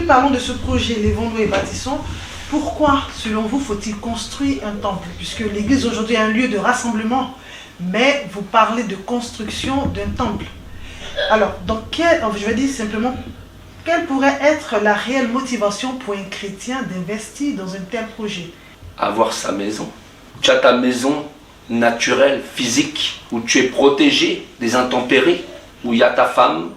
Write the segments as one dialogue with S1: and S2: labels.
S1: parlons de ce projet, Lèvons-nous et bâtissons. Pourquoi, selon vous, faut-il construire un temple? Puisque l'église aujourd'hui est un lieu de rassemblement, mais vous parlez de construction d'un temple. Alors, je vais dire simplement, quelle pourrait être la réelle motivation pour un chrétien d'investir dans un tel projet?
S2: Avoir sa maison. Tu as ta maison naturelle, physique, où tu es protégé des intempéries, où il y a ta femme,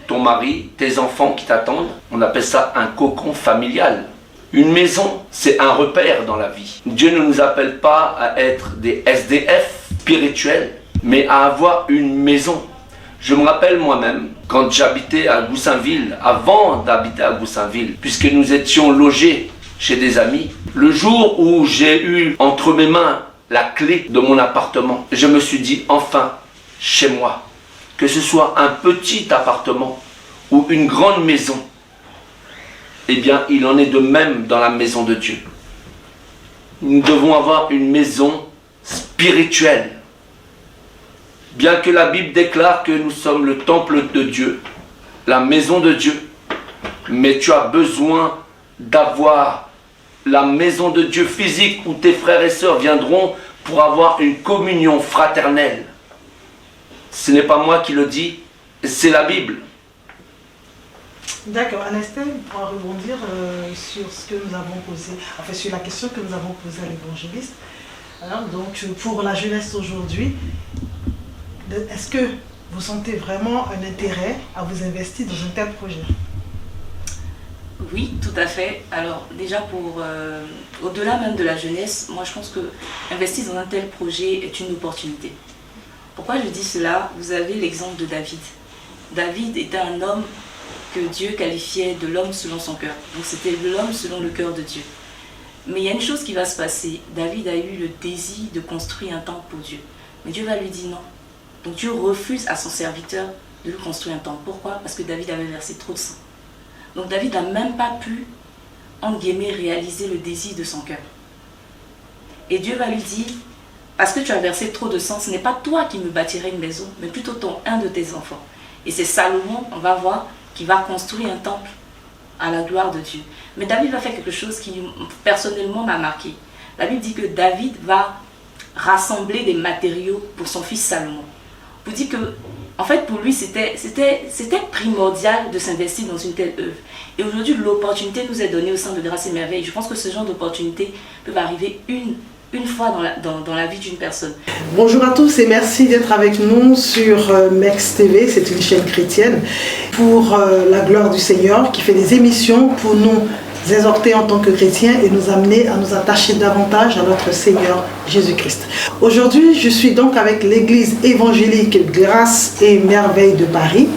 S2: ton mari, tes enfants qui t'attendent. On appelle ça un cocon familial. Une maison, c'est un repère dans la vie. Dieu ne nous appelle pas à être des SDF spirituels, mais à avoir une maison. Je me rappelle moi-même, quand j'habitais à Goussainville, avant d'habiter à Goussainville, puisque nous étions logés chez des amis, le jour où j'ai eu entre mes mains la clé de mon appartement, je me suis dit, enfin, chez moi, que ce soit un petit appartement ou une grande maison, eh bien, il en est de même dans la maison de Dieu. Nous devons avoir une maison spirituelle. Bien que la Bible déclare que nous sommes le temple de Dieu, la maison de Dieu, mais tu as besoin d'avoir la maison de Dieu physique où tes frères et sœurs viendront pour avoir une communion fraternelle. Ce n'est pas moi qui le dis, c'est la Bible.
S1: D'accord, Anastel, pour rebondir sur ce que nous avons posé, enfin sur la question que nous avons posée à l'évangéliste. Alors, donc pour la jeunesse aujourd'hui, est-ce que vous sentez vraiment un intérêt à vous investir dans un tel projet?
S3: Oui, tout à fait. Alors déjà au-delà même de la jeunesse, moi je pense que investir dans un tel projet est une opportunité. Pourquoi je dis cela? Vous avez l'exemple de David. David était un homme que Dieu qualifiait de l'homme selon son cœur. Donc c'était l'homme selon le cœur de Dieu. Mais il y a une chose qui va se passer. David a eu le désir de construire un temple pour Dieu. Mais Dieu va lui dire non. Donc Dieu refuse à son serviteur de lui construire un temple. Pourquoi? Parce que David avait versé trop de sang. Donc David n'a même pas pu, entre guillemets, réaliser le désir de son cœur. Et Dieu va lui dire, parce que tu as versé trop de sang, ce n'est pas toi qui me bâtirais une maison, mais plutôt un de tes enfants. Et c'est Salomon, on va voir, qui va construire un temple à la gloire de Dieu. Mais David va faire quelque chose qui personnellement m'a marqué. La Bible dit que David va rassembler des matériaux pour son fils Salomon. Vous dites que, en fait, pour lui, c'était primordial de s'investir dans une telle œuvre. Et aujourd'hui, l'opportunité nous est donnée au sein de Grâce et Merveille. Je pense que ce genre d'opportunité peut arriver une fois dans la vie d'une personne.
S1: Bonjour à tous et merci d'être avec nous sur MEX TV, c'est une chaîne chrétienne pour la gloire du Seigneur qui fait des émissions pour nous exhorter en tant que chrétiens et nous amener à nous attacher davantage à notre Seigneur Jésus-Christ. Aujourd'hui, je suis donc avec l'église évangélique Grâce et Merveille de Paris.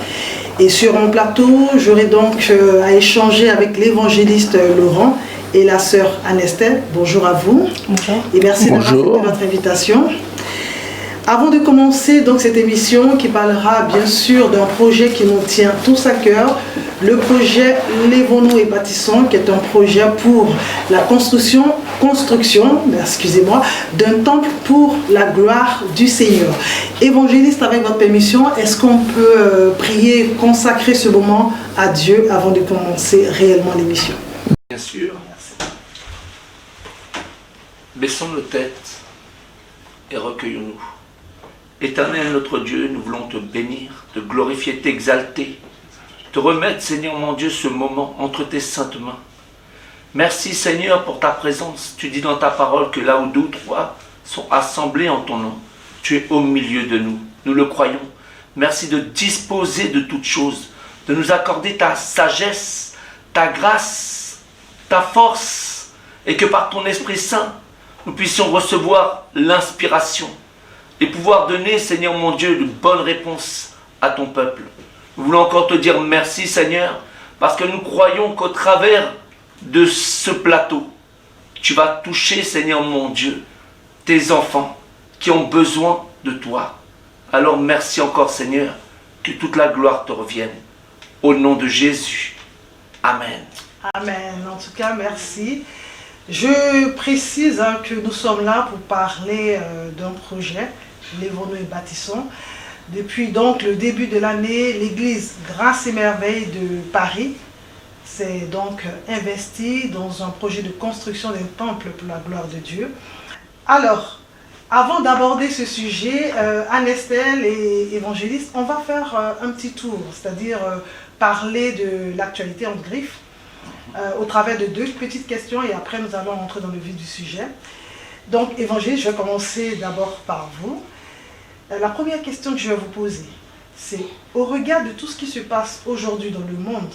S1: Et sur mon plateau, j'aurai donc à échanger avec l'évangéliste Laurent et la sœur Anastel. Bonjour à vous.
S3: Bonjour.
S1: Et merci d'avoir accepté notre invitation. Avant de commencer donc cette émission qui parlera bien sûr d'un projet qui nous tient tous à cœur, le projet Lèvons-nous et bâtissons, qui est un projet pour la construction d'un temple pour la gloire du Seigneur. Évangéliste, avec votre permission, est-ce qu'on peut prier, consacrer ce moment à Dieu avant de commencer réellement l'émission?
S2: Bien sûr. Baissons nos têtes et recueillons-nous. Éternel notre Dieu, nous voulons te bénir, te glorifier, t'exalter, te remettre, Seigneur mon Dieu, ce moment entre tes saintes mains. Merci Seigneur pour ta présence. Tu dis dans ta parole que là où 2 ou 3 sont assemblés en ton nom, tu es au milieu de nous. Nous le croyons. Merci de disposer de toutes choses, de nous accorder ta sagesse, ta grâce, ta force, et que par ton Esprit Saint, nous puissions recevoir l'inspiration et pouvoir donner, Seigneur mon Dieu, de bonnes réponses à ton peuple. Nous voulons encore te dire merci, Seigneur, parce que nous croyons qu'au travers de ce plateau, tu vas toucher, Seigneur mon Dieu, tes enfants qui ont besoin de toi. Alors merci encore, Seigneur, que toute la gloire te revienne. Au nom de Jésus. Amen.
S1: Amen. En tout cas, merci. Je précise que nous sommes là pour parler d'un projet, Lèvons-nous et bâtissons. Depuis donc le début de l'année, l'église Grâce et Merveille de Paris s'est donc investi dans un projet de construction d'un temple pour la gloire de Dieu. Alors, avant d'aborder ce sujet, Anne-Estelle et Évangéliste, on va faire un petit tour, c'est-à-dire parler de l'actualité en griffe au travers de 2 petites questions et après nous allons entrer dans le vif du sujet. Donc, Évangéliste, je vais commencer d'abord par vous. La première question que je vais vous poser, c'est au regard de tout ce qui se passe aujourd'hui dans le monde,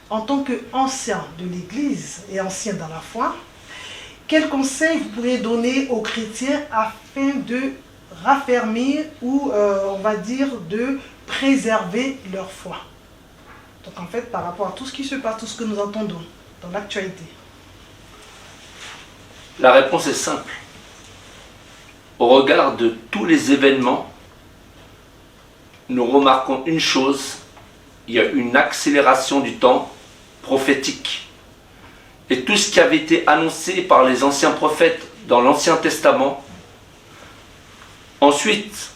S1: en tant qu'ancien de l'Église et ancien dans la foi, quels conseils vous pourriez donner aux chrétiens afin de raffermir ou, on va dire, de préserver leur foi? Donc en fait, par rapport à tout ce qui se passe, tout ce que nous entendons dans l'actualité.
S2: La réponse est simple. Au regard de tous les événements, nous remarquons une chose, il y a une accélération du temps prophétique. Et tout ce qui avait été annoncé par les anciens prophètes dans l'Ancien Testament, ensuite,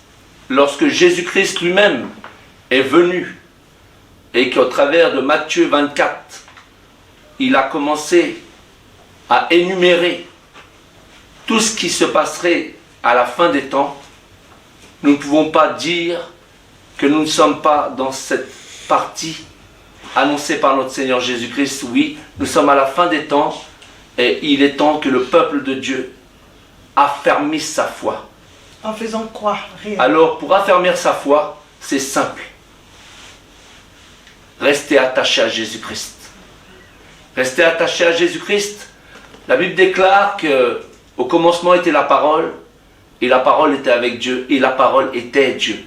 S2: lorsque Jésus-Christ lui-même est venu et qu'au travers de Matthieu 24, il a commencé à énumérer tout ce qui se passerait à la fin des temps, nous ne pouvons pas dire que nous ne sommes pas dans cette partie annoncée par notre Seigneur Jésus-Christ. Oui, nous sommes à la fin des temps et il est temps que le peuple de Dieu affermisse sa foi.
S1: En faisant quoi?
S2: Alors, pour affermir sa foi, c'est simple. Restez attaché à Jésus-Christ. Restez attaché à Jésus-Christ. La Bible déclare qu'au commencement était la parole, et la parole était avec Dieu, et la parole était Dieu.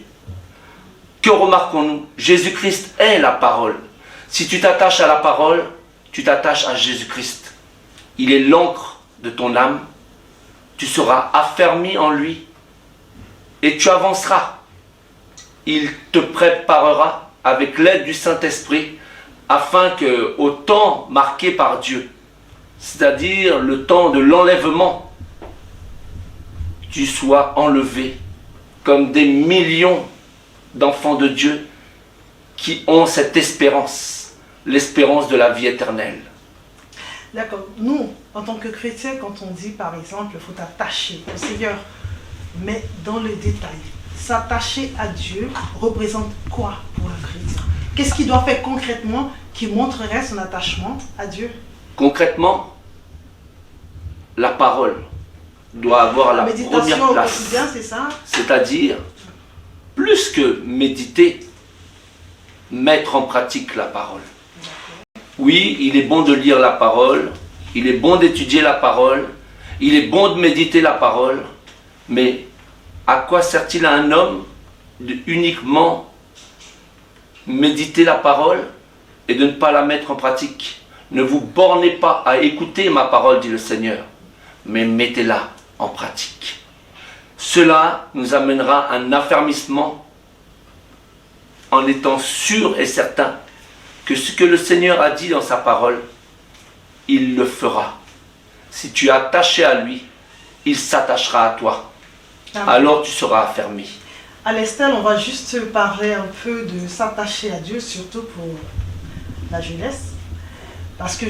S2: Que remarquons-nous? Jésus-Christ est la parole. Si tu t'attaches à la parole, tu t'attaches à Jésus-Christ. Il est l'encre de ton âme. Tu seras affermi en lui et tu avanceras. Il te préparera avec l'aide du Saint-Esprit afin que, au temps marqué par Dieu, c'est-à-dire le temps de l'enlèvement, tu sois enlevé comme des millions d'enfants de Dieu qui ont cette espérance, l'espérance de la vie éternelle.
S1: D'accord. Nous, en tant que chrétiens, quand on dit par exemple, il faut t'attacher au Seigneur, mais dans le détail, s'attacher à Dieu représente quoi pour un chrétien? Qu'est-ce qu'il doit faire concrètement qui montrerait son attachement à Dieu?
S2: Concrètement, la parole doit avoir la première
S1: au
S2: place.
S1: quotidien, c'est ça?
S2: C'est-à-dire, plus que méditer, mettre en pratique la parole. Oui, il est bon de lire la parole, il est bon d'étudier la parole, il est bon de méditer la parole, mais à quoi sert-il à un homme de uniquement méditer la parole et de ne pas la mettre en pratique? Ne vous bornez pas à écouter ma parole, dit le Seigneur, mais mettez-la en pratique. Cela nous amènera à un affermissement en étant sûr et certain que ce que le Seigneur a dit dans sa parole, il le fera. Si tu es attaché à lui, il s'attachera à toi.
S1: Amen.
S2: Alors tu seras affermi.
S1: À l'Estelle, on va juste parler un peu de s'attacher à Dieu, surtout pour la jeunesse. Parce que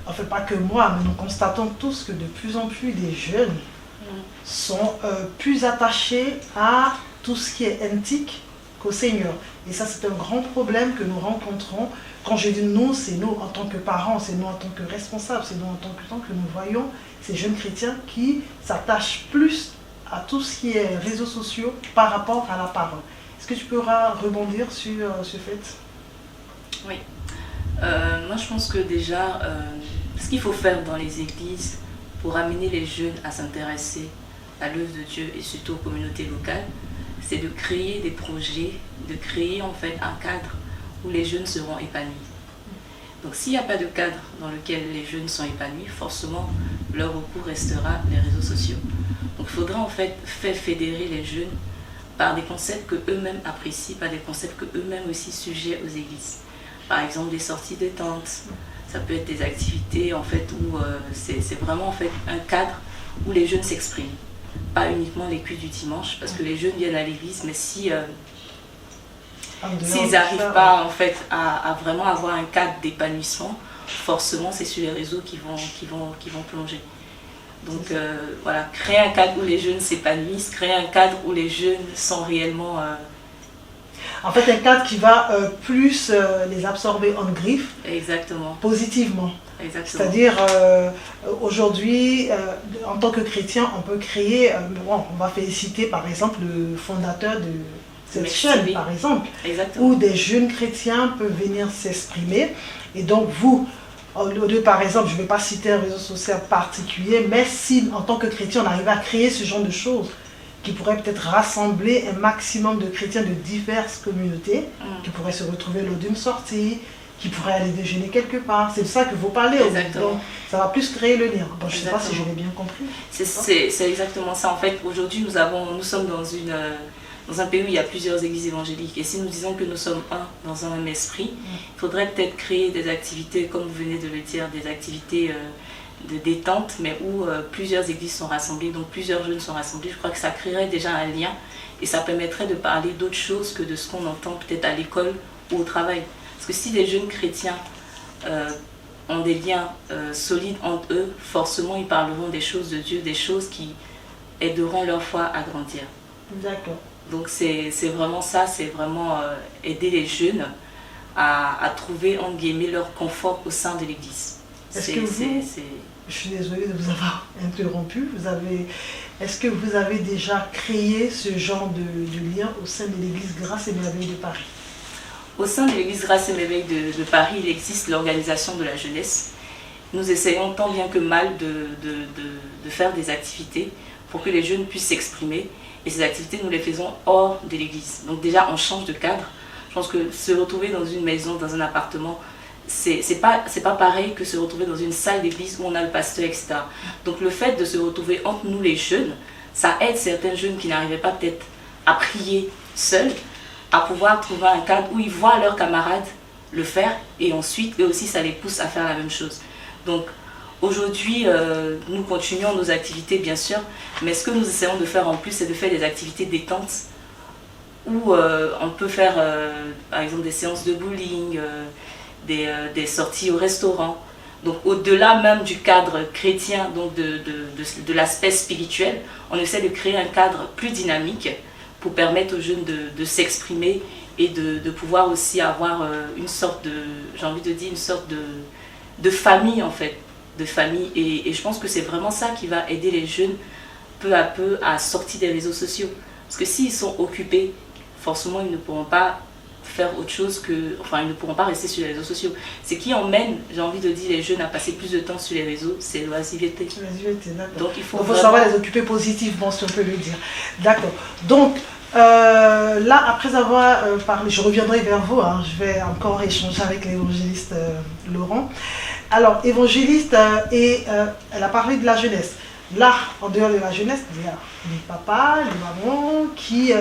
S1: enfin pas que moi, mais nous constatons tous que de plus en plus des jeunes sont plus attachés à tout ce qui est antique qu'au Seigneur. Et ça, c'est un grand problème que nous rencontrons. Quand je dis nous, c'est nous en tant que parents, c'est nous en tant que responsables, c'est nous en tant que nous voyons ces jeunes chrétiens qui s'attachent plus à tout ce qui est réseaux sociaux par rapport à la parole. Est-ce que tu pourras rebondir sur ce fait?
S3: Oui. Moi, je pense que déjà, ce qu'il faut faire dans les églises pour amener les jeunes à s'intéresser à l'œuvre de Dieu et surtout aux communautés locales, c'est de créer des projets, de créer en fait un cadre où les jeunes seront épanouis. Donc s'il n'y a pas de cadre dans lequel les jeunes sont épanouis, forcément leur recours restera les réseaux sociaux. Donc il faudra en fait faire fédérer les jeunes par des concepts que eux-mêmes apprécient, par des concepts que eux-mêmes aussi suggèrent aux églises. Par exemple des sorties de tentes, ça peut être des activités en fait où c'est vraiment en fait un cadre où les jeunes s'expriment. Pas uniquement les cultes du dimanche, parce que les jeunes viennent à l'église, mais si s'ils n'arrivent pas en fait à vraiment avoir un cadre d'épanouissement, forcément c'est sur les réseaux qu'ils vont plonger. Donc voilà, créer un cadre où les jeunes s'épanouissent, créer un cadre où les jeunes sont réellement...
S1: En fait, un cadre qui va plus les absorber en griffe.
S3: Exactement.
S1: Positivement.
S3: Exactement.
S1: C'est-à-dire, aujourd'hui, en tant que chrétien, on peut créer... on va féliciter par exemple le fondateur de cette chaîne, par exemple.
S3: Exactement.
S1: Où des jeunes chrétiens peuvent venir s'exprimer. Et donc, vous... Au lieu, par exemple, je ne vais pas citer un réseau social particulier, mais si en tant que chrétien on arrive à créer ce genre de choses qui pourraient peut-être rassembler un maximum de chrétiens de diverses communautés, qui pourraient se retrouver lors d'une sortie, qui pourraient aller déjeuner quelque part. C'est de ça que vous parlez. Donc, ça va plus créer le lien. Bon, je ne sais pas si je l'ai bien compris.
S3: C'est exactement ça. En fait, aujourd'hui, nous sommes dans un pays où il y a plusieurs églises évangéliques. Et si nous disons que nous sommes dans un même esprit, il faudrait peut-être créer des activités, comme vous venez de le dire, des activités de détente, mais où plusieurs églises sont rassemblées, donc plusieurs jeunes sont rassemblés. Je crois que ça créerait déjà un lien et ça permettrait de parler d'autres choses que de ce qu'on entend peut-être à l'école ou au travail. Parce que si les jeunes chrétiens ont des liens solides entre eux, forcément ils parleront des choses de Dieu, des choses qui aideront leur foi à grandir.
S1: D'accord.
S3: Donc c'est vraiment ça, c'est vraiment aider les jeunes à trouver, entre guillemets, leur confort au sein de l'Église.
S1: Je suis désolée de vous avoir interrompu, est-ce que vous avez déjà créé ce genre de lien au sein de l'Église Grâce et Merveille de Paris?
S3: Au sein de l'Église Grâce et Merveille de Paris, il existe l'organisation de la jeunesse. Nous essayons tant bien que mal de faire des activités pour que les jeunes puissent s'exprimer. Et ces activités, nous les faisons hors de l'église. Donc déjà, on change de cadre. Je pense que se retrouver dans une maison, dans un appartement, c'est pas pareil que se retrouver dans une salle d'église où on a le pasteur, etc. Donc le fait de se retrouver entre nous les jeunes, ça aide certains jeunes qui n'arrivaient pas peut-être à prier seuls, à pouvoir trouver un cadre où ils voient leurs camarades le faire et ensuite, eux aussi, ça les pousse à faire la même chose. Donc, aujourd'hui, nous continuons nos activités, bien sûr, mais ce que nous essayons de faire en plus, c'est de faire des activités détente où on peut faire, par exemple, des séances de bowling, des sorties au restaurant. Donc, au-delà même du cadre chrétien, donc de l'aspect spirituel, on essaie de créer un cadre plus dynamique pour permettre aux jeunes de s'exprimer et de pouvoir aussi avoir une sorte de, j'ai envie de dire, une sorte de famille, en fait. De famille et je pense que c'est vraiment ça qui va aider les jeunes peu à peu à sortir des réseaux sociaux, parce que s'ils sont occupés, forcément ils ne pourront pas faire autre chose ils ne pourront pas rester sur les réseaux sociaux. Ce qui emmène, j'ai envie de dire, les jeunes à passer plus de temps sur les réseaux, c'est l'oisiveté. Donc il faut
S1: savoir les occuper positivement, si on peut le dire. D'accord. Donc là, après avoir parlé, je reviendrai vers vous, je vais encore échanger avec l'évangéliste Laurent. Alors, évangéliste, elle a parlé de la jeunesse. Là, en dehors de la jeunesse, il y a les papas, les mamans qui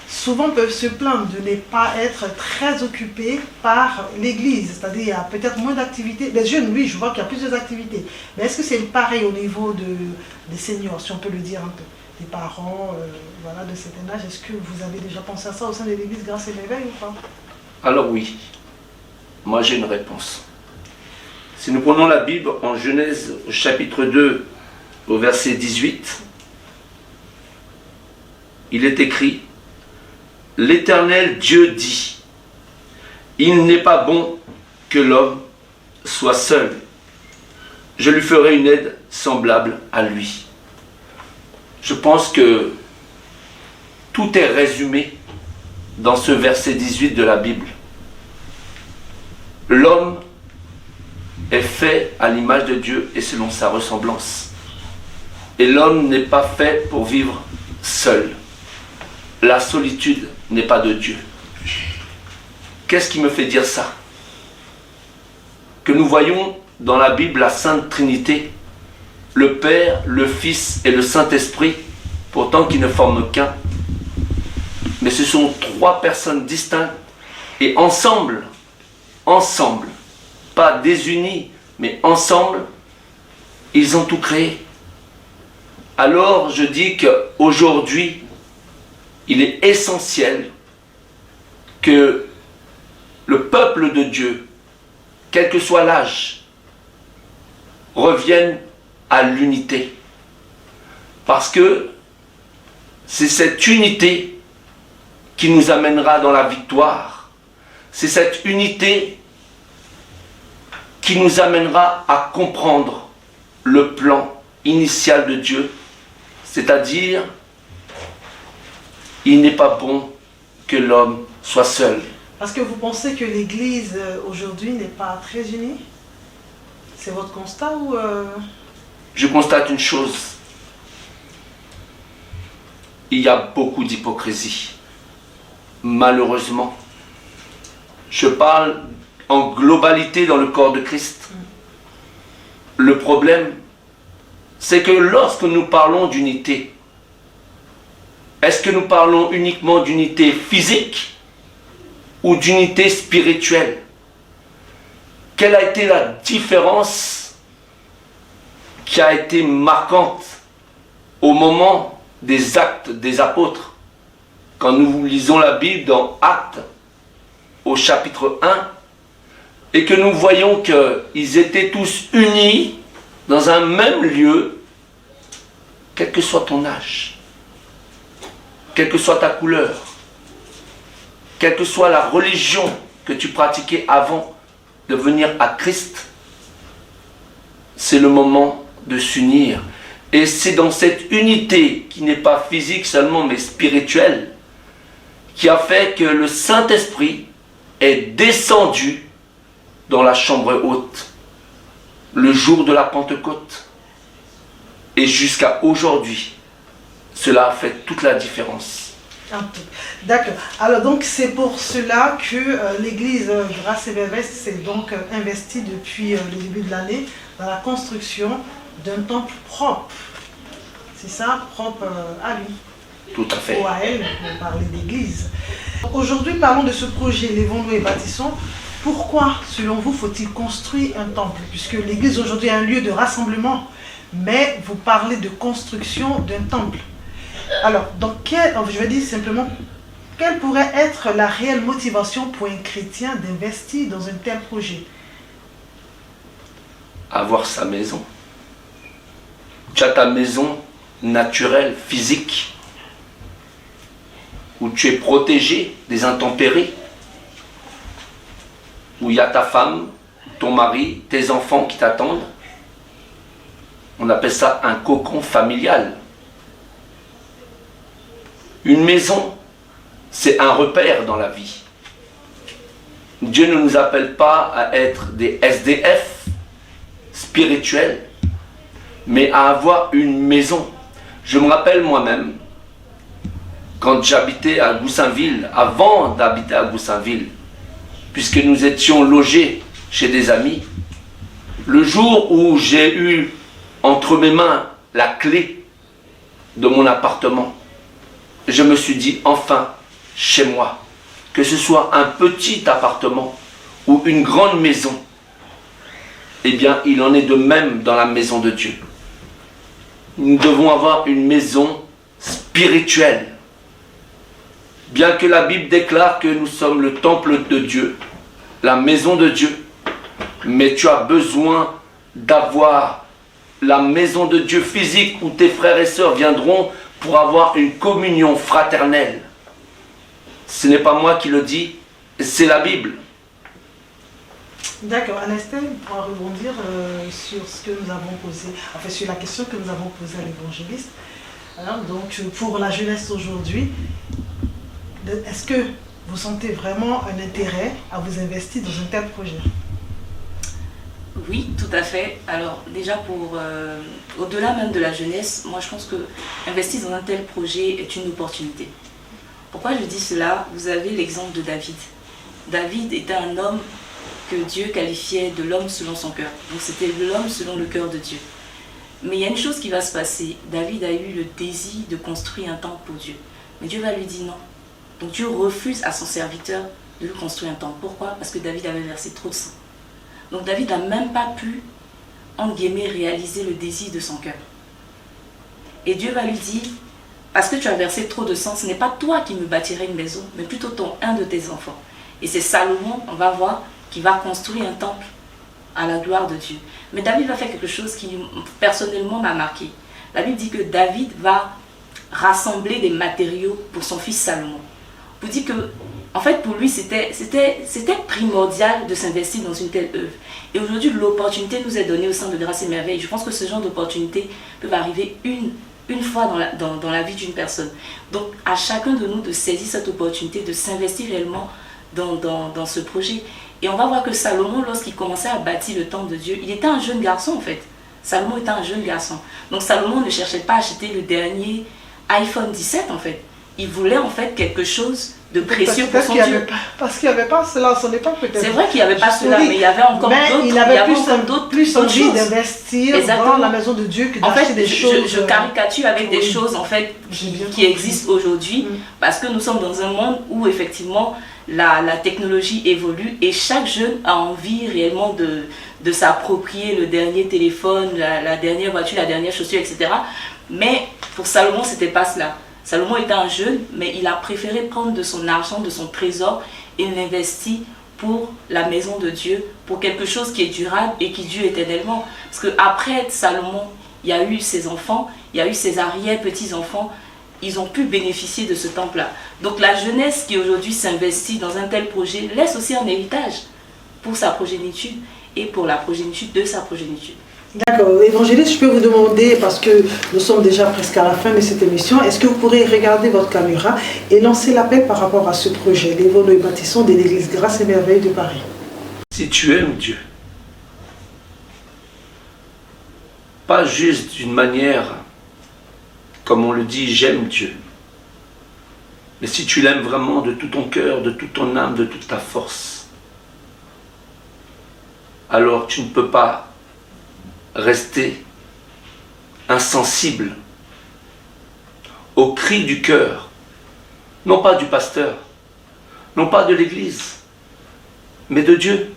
S1: souvent peuvent se plaindre de ne pas être très occupés par l'église. C'est-à-dire qu'il y a peut-être moins d'activités. Les jeunes, oui, je vois qu'il y a plusieurs activités. Mais est-ce que c'est pareil au niveau des seniors, si on peut le dire un peu, des parents de certain âge? Est-ce que vous avez déjà pensé à ça au sein de l'église Grâce et Merveille ou pas?
S2: Alors oui, moi j'ai une réponse. Si nous prenons la Bible en Genèse chapitre 2 au verset 18, il est écrit « L'Éternel Dieu dit, il n'est pas bon que l'homme soit seul. Je lui ferai une aide semblable à lui. » Je pense que tout est résumé dans ce verset 18 de la Bible. L'homme est fait à l'image de Dieu et selon sa ressemblance. Et l'homme n'est pas fait pour vivre seul. La solitude n'est pas de Dieu. Qu'est-ce qui me fait dire ça? Que nous voyons dans la Bible la Sainte Trinité, le Père, le Fils et le Saint-Esprit, pourtant qui ne forment qu'un. Mais ce sont trois personnes distinctes et ensemble, pas désunis, mais ensemble, ils ont tout créé. Alors je dis qu'aujourd'hui, il est essentiel que le peuple de Dieu, quel que soit l'âge, revienne à l'unité. Parce que c'est cette unité qui nous amènera dans la victoire. C'est cette unité qui nous amènera à comprendre le plan initial de Dieu, c'est-à-dire, il n'est pas bon que l'homme soit seul.
S1: Parce que vous pensez que l'Église aujourd'hui n'est pas très unie? C'est votre constat ou...
S2: Je constate une chose. Il y a beaucoup d'hypocrisie. Malheureusement. Je parle en globalité dans le corps de Christ. Le problème, c'est que lorsque nous parlons d'unité, est-ce que nous parlons uniquement d'unité physique ou d'unité spirituelle? Quelle a été la différence qui a été marquante au moment des actes des apôtres? Quand nous lisons la Bible dans Actes, au chapitre 1, et que nous voyons qu'ils étaient tous unis dans un même lieu, quel que soit ton âge, quelle que soit ta couleur, quelle que soit la religion que tu pratiquais avant de venir à Christ, c'est le moment de s'unir. Et c'est dans cette unité qui n'est pas physique seulement, mais spirituelle, qui a fait que le Saint-Esprit est descendu dans la chambre haute le jour de la Pentecôte. Et jusqu'à aujourd'hui, cela a fait toute la différence.
S1: D'accord. Alors donc c'est pour cela que l'Église Grâce et Vervest s'est donc investie depuis le début de l'année dans la construction d'un temple propre. C'est ça, propre à lui.
S2: Tout à fait.
S1: Ou à elle, on parlait d'église. Aujourd'hui, parlons de ce projet, Lèvons-nous et bâtissons. Pourquoi, selon vous, faut-il construire un temple? Puisque l'église aujourd'hui est un lieu de rassemblement, mais vous parlez de construction d'un temple. Alors, je vais dire simplement, quelle pourrait être la réelle motivation pour un chrétien d'investir dans un tel projet?
S2: Avoir sa maison. Tu as ta maison naturelle, physique, où tu es protégé des intempéries, où il y a ta femme, ton mari, tes enfants qui t'attendent. On appelle ça un cocon familial. Une maison, c'est un repère dans la vie. Dieu ne nous appelle pas à être des SDF spirituels, mais à avoir une maison. Je me rappelle moi-même, quand j'habitais à Goussainville, avant d'habiter à Goussainville, puisque nous étions logés chez des amis, le jour où j'ai eu entre mes mains la clé de mon appartement, je me suis dit, enfin, chez moi, que ce soit un petit appartement ou une grande maison, eh bien, il en est de même dans la maison de Dieu. Nous devons avoir une maison spirituelle. Bien que la Bible déclare que nous sommes le temple de Dieu, la maison de Dieu, mais tu as besoin d'avoir la maison de Dieu physique où tes frères et sœurs viendront pour avoir une communion fraternelle. Ce n'est pas moi qui le dis, c'est la Bible.
S1: D'accord, Anastel, on va rebondir sur ce que nous avons posé, enfin sur la question que nous avons posée à l'évangéliste. Alors, donc pour la jeunesse aujourd'hui, est-ce que vous sentez vraiment un intérêt à vous investir dans un tel projet?
S3: Oui, tout à fait. Alors déjà au-delà même de la jeunesse, moi je pense que investir dans un tel projet est une opportunité. Pourquoi je dis cela? Vous avez l'exemple de David. David était un homme que Dieu qualifiait de l'homme selon son cœur. Donc c'était l'homme selon le cœur de Dieu. Mais il y a une chose qui va se passer. David a eu le désir de construire un temple pour Dieu. Mais Dieu va lui dire non. Donc Dieu refuse à son serviteur de lui construire un temple. Pourquoi? Parce que David avait versé trop de sang. Donc David n'a même pas pu, entre guillemets, réaliser le désir de son cœur. Et Dieu va lui dire, parce que tu as versé trop de sang, ce n'est pas toi qui me bâtirais une maison, mais plutôt un de tes enfants. Et c'est Salomon, on va voir, qui va construire un temple à la gloire de Dieu. Mais David va faire quelque chose qui personnellement m'a marqué. La Bible dit que David va rassembler des matériaux pour son fils Salomon. Vous dit que, en fait, pour lui, c'était primordial de s'investir dans une telle œuvre. Et aujourd'hui, l'opportunité nous est donnée au sein de Grâce et Merveille. Je pense que ce genre d'opportunité peut arriver une fois dans la vie d'une personne. Donc, à chacun de nous de saisir cette opportunité, de s'investir réellement dans ce projet. Et on va voir que Salomon, lorsqu'il commençait à bâtir le temple de Dieu, il était un jeune garçon en fait. Salomon était un jeune garçon. Donc Salomon ne cherchait pas à acheter le dernier iPhone 17 en fait. Il voulait en fait quelque chose de précieux pour son Dieu.
S1: Parce qu'il n'y avait pas cela à son époque peut-être.
S3: C'est vrai qu'il n'y avait pas cela, mais il y avait encore d'autres.
S1: Il avait plus envie d'investir dans la maison de Dieu que d'acheter des choses.
S3: Je caricature avec des choses en fait qui existent aujourd'hui, parce que nous sommes dans un monde où effectivement la technologie évolue et chaque jeune a envie réellement de s'approprier le dernier téléphone, la dernière voiture, la dernière chaussure, etc. Mais pour Salomon, ce n'était pas cela. Salomon était un jeune, mais il a préféré prendre de son argent, de son trésor et l'investir pour la maison de Dieu, pour quelque chose qui est durable et qui dure éternellement. Parce qu'après Salomon, il y a eu ses enfants, il y a eu ses arrière-petits-enfants, ils ont pu bénéficier de ce temple-là. Donc la jeunesse qui aujourd'hui s'investit dans un tel projet laisse aussi un héritage pour sa progéniture et pour la progéniture de sa progéniture.
S1: D'accord. Évangéliste, je peux vous demander, parce que nous sommes déjà presque à la fin de cette émission, est-ce que vous pourrez regarder votre caméra et lancer l'appel par rapport à ce projet, les Vauneau et Bâtissons de l'église Grâce et Merveille de Paris?
S2: Si tu aimes Dieu, pas juste d'une manière, comme on le dit, j'aime Dieu, mais si tu l'aimes vraiment de tout ton cœur, de toute ton âme, de toute ta force, alors tu ne peux pas rester insensible au cri du cœur, non pas du pasteur, non pas de l'église, mais de Dieu.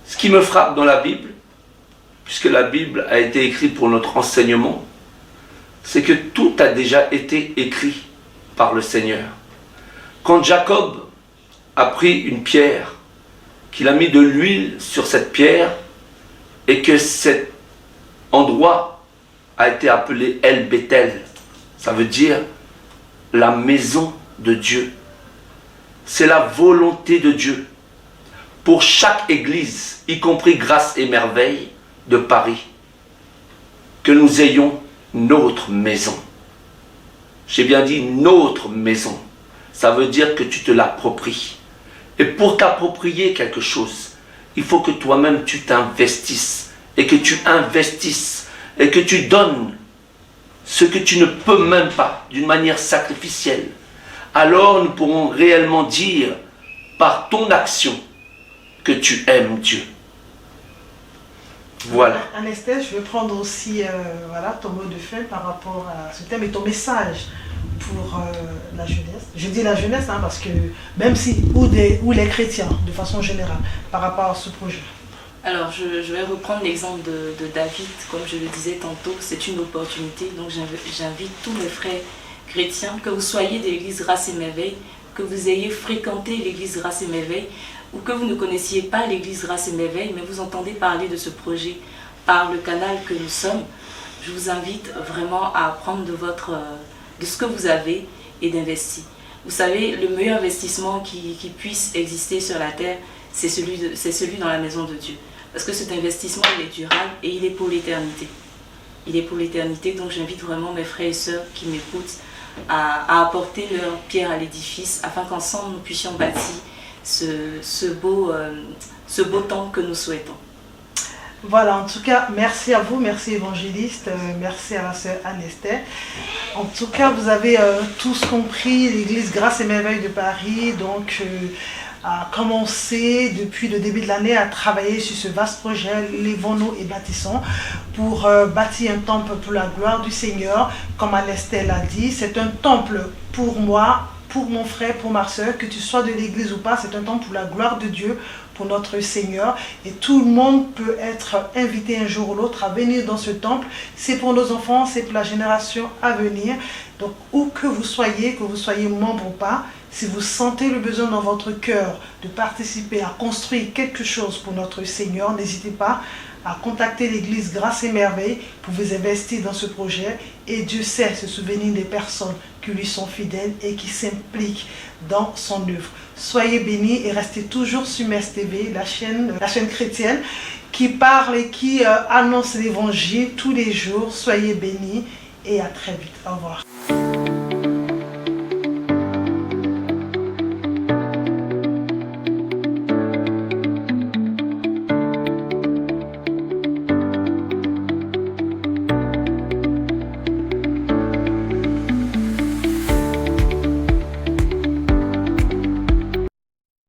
S2: Ce qui me frappe dans la Bible, puisque la Bible a été écrite pour notre enseignement, c'est que tout a déjà été écrit par le Seigneur. Quand Jacob a pris une pierre, qu'il a mis de l'huile sur cette pierre et que cet endroit a été appelé El Bethel. Ça veut dire la maison de Dieu. C'est la volonté de Dieu pour chaque église, y compris Grâce et Merveille de Paris, que nous ayons notre maison. J'ai bien dit notre maison. Ça veut dire que tu te l'appropries. Et pour t'approprier quelque chose, il faut que toi-même tu t'investisses et que tu investisses et que tu donnes ce que tu ne peux même pas d'une manière sacrificielle. Alors nous pourrons réellement dire par ton action que tu aimes Dieu. Voilà.
S1: Anesther, je vais prendre aussi ton mot de fin par rapport à ce thème et ton message pour la jeunesse. Je dis la jeunesse parce que même si, ou les chrétiens de façon générale par rapport à ce projet.
S3: Alors je vais reprendre l'exemple de David, comme je le disais tantôt, c'est une opportunité, donc j'invite tous mes frères chrétiens, que vous soyez de l'église Grâce et Merveille, que vous ayez fréquenté l'église Grâce et Merveille, ou que vous ne connaissiez pas l'église Grâce et Merveille, mais vous entendez parler de ce projet par le canal que nous sommes, je vous invite vraiment à prendre de ce que vous avez et d'investir. Vous savez, le meilleur investissement qui puisse exister sur la terre, c'est celui dans la maison de Dieu. Parce que cet investissement, il est durable et il est pour l'éternité. Il est pour l'éternité, donc j'invite vraiment mes frères et sœurs qui m'écoutent à apporter leur pierre à l'édifice, afin qu'ensemble nous puissions bâtir ce beau temps que nous souhaitons.
S1: Voilà, en tout cas, merci à vous, merci évangéliste, merci à la sœur Anesther. En tout cas, vous avez tous compris, l'église Grâce et Merveille de Paris, donc a commencé depuis le début de l'année à travailler sur ce vaste projet, les Vauneau et Bâtissons, pour bâtir un temple pour la gloire du Seigneur. Comme Anesther l'a dit, c'est un temple pour moi, pour mon frère, pour ma soeur, que tu sois de l'église ou pas, c'est un temps pour la gloire de Dieu, pour notre Seigneur. Et tout le monde peut être invité un jour ou l'autre à venir dans ce temple. C'est pour nos enfants, c'est pour la génération à venir. Donc, où que vous soyez membre ou pas, si vous sentez le besoin dans votre cœur de participer à construire quelque chose pour notre Seigneur, n'hésitez pas à contacter l'église Grâce et Merveille pour vous investir dans ce projet. Et Dieu sait se souvenir des personnes qui lui sont fidèles et qui s'impliquent dans son œuvre. Soyez bénis et restez toujours sur MES TV, la chaîne chrétienne qui parle et qui annonce l'évangile tous les jours. Soyez bénis et à très vite. Au revoir.